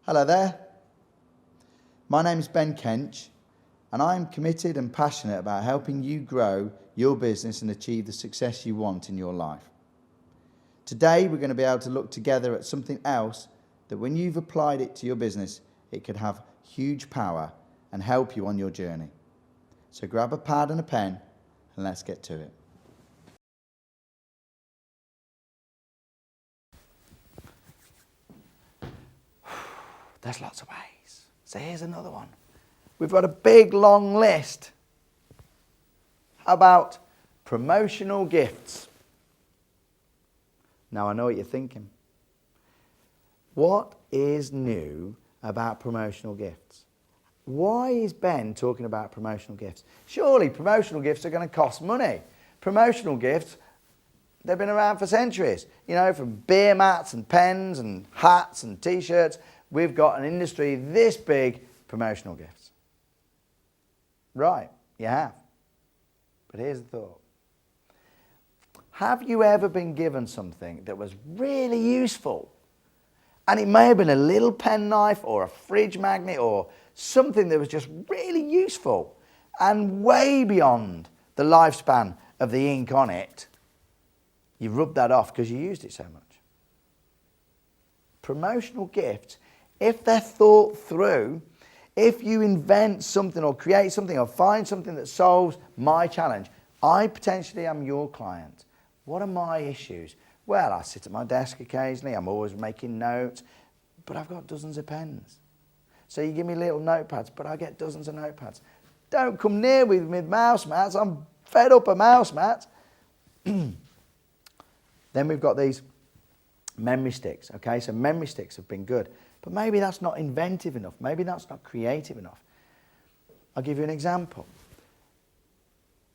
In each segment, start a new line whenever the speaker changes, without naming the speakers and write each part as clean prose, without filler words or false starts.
Hello there. My name is Ben Kench, and I'm committed and passionate about helping you grow your business and achieve the success you want in your life. Today, we're going to be able to look together at something else that when you've applied it to your business, it could have huge power and help you on your journey. So grab a pad and a pen and let's get to it. There's lots of ways. So here's another one. We've got a big long list. How about promotional gifts? Now I know what you're thinking. What is new about promotional gifts? Why is Ben talking about promotional gifts? Surely promotional gifts are going to cost money. Promotional gifts, they've been around for centuries. You know, from beer mats and pens and hats and t-shirts, we've got an industry this big, promotional gifts. Right, you have. But here's the thought. Have you ever been given something that was really useful? And it may have been a little penknife or a fridge magnet or something that was just really useful and way beyond the lifespan of the ink on it. You rubbed that off because you used it so much. Promotional gifts, if they're thought through, if you invent something or create something or find something that solves my challenge, I potentially am your client. What are my issues? Well, I sit at my desk occasionally, I'm always making notes, but I've got dozens of pens. So you give me little notepads, but I get dozens of notepads. Don't come near me with mouse mats, I'm fed up of mouse mats. Then we've got these memory sticks, okay? So memory sticks have been good, but maybe that's not inventive enough, maybe that's not creative enough. I'll give you an example.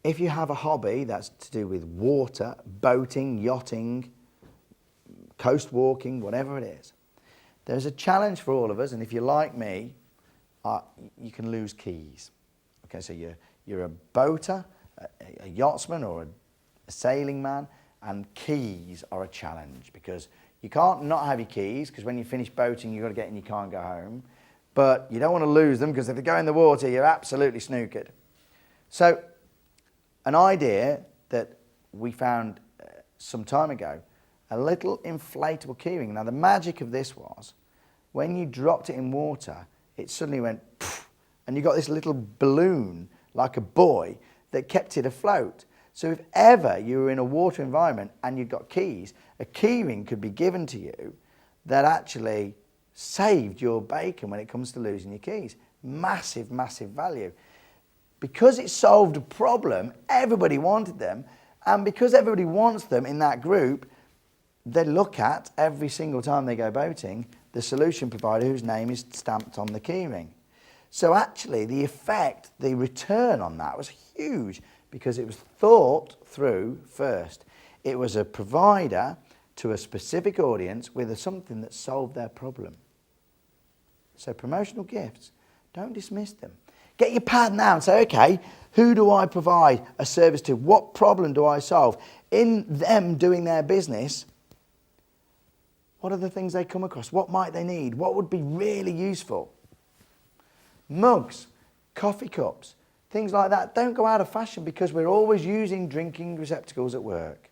If you have a hobby that's to do with water, boating, yachting, coast walking, whatever it is, there's a challenge for all of us, and if you're like me, you can lose keys. Okay, so you're a boater, a yachtsman or a sailing man, and keys are a challenge because you can't not have your keys because when you finish boating you've got to get in your car and go home, but you don't want to lose them because if they go in the water you're absolutely snookered. So an idea that we found some time ago, a little inflatable keyring. Now the magic of this was when you dropped it in water it suddenly went poof, and you got this little balloon like a buoy that kept it afloat. So if ever you were in a water environment and you'd got keys, a keyring could be given to you that actually saved your bacon when it comes to losing your keys. Massive, massive value. Because it solved a problem, everybody wanted them, and because everybody wants them in that group, they look at, every single time they go boating, the solution provider whose name is stamped on the keyring. So actually the effect, the return on that was huge because it was thought through first. It was a provider to a specific audience with something that solved their problem. So promotional gifts, don't dismiss them. Get your pad now and say, okay, who do I provide a service to? What problem do I solve? In them doing their business, what are the things they come across? What might they need? What would be really useful? Mugs, coffee cups, things like that don't go out of fashion because we're always using drinking receptacles at work.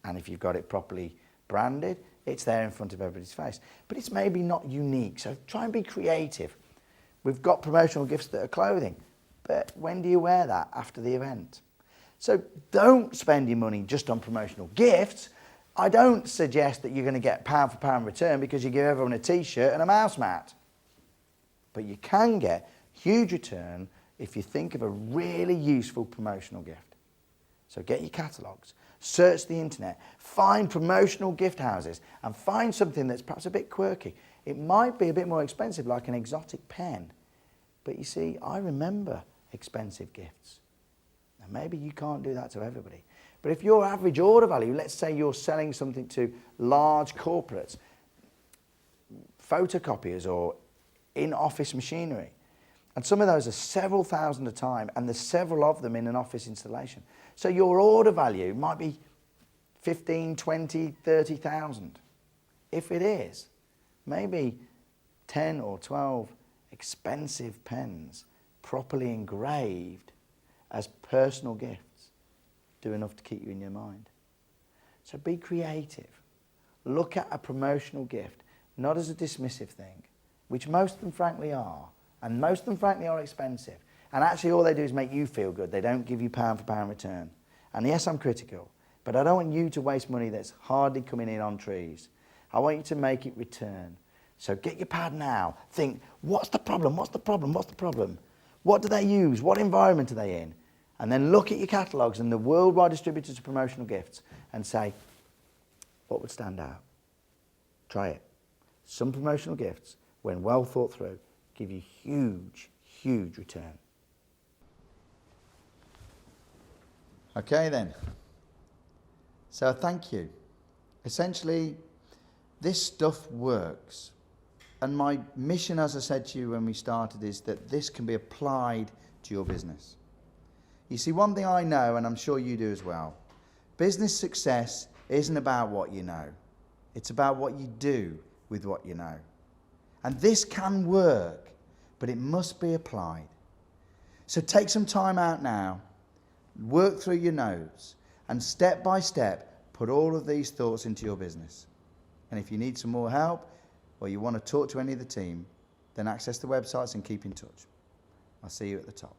And if you've got it properly branded, it's there in front of everybody's face. But it's maybe not unique, so try and be creative. We've got promotional gifts that are clothing, but when do you wear that after the event? So don't spend your money just on promotional gifts. I don't suggest that you're going to get pound for pound return because you give everyone a t-shirt and a mouse mat. But you can get huge return if you think of a really useful promotional gift. So get your catalogues, search the internet, find promotional gift houses and find something that's perhaps a bit quirky. It might be a bit more expensive, like an exotic pen. But you see, I remember expensive gifts. And maybe you can't do that to everybody. But if your average order value, let's say you're selling something to large corporates, photocopiers or in-office machinery, and some of those are several thousand a time, and there's several of them in an office installation. So your order value might be 15, 20, 30,000. If it is, maybe 10 or 12 expensive pens, properly engraved as personal gifts, do enough to keep you in your mind. So be creative. Look at a promotional gift, not as a dismissive thing, which most of them frankly are, and most of them frankly are expensive. And actually all they do is make you feel good. They don't give you pound for pound return. And yes, I'm critical, but I don't want you to waste money that's hardly coming in on trees. I want you to make it return. So get your pad now. Think, what's the problem? What's the problem? What's the problem? What do they use? What environment are they in? And then look at your catalogues and the worldwide distributors of promotional gifts and say, what would stand out? Try it. Some promotional gifts, when well thought through, give you huge, huge return. Okay then. So thank you. Essentially, this stuff works. And my mission, as I said to you when we started, is that this can be applied to your business. You see, one thing I know, and I'm sure you do as well, business success isn't about what you know. It's about what you do with what you know. And this can work, but it must be applied. So take some time out now, work through your notes, and step by step, put all of these thoughts into your business. And if you need some more help, or you want to talk to any of the team, then access the websites and keep in touch. I'll see you at the top.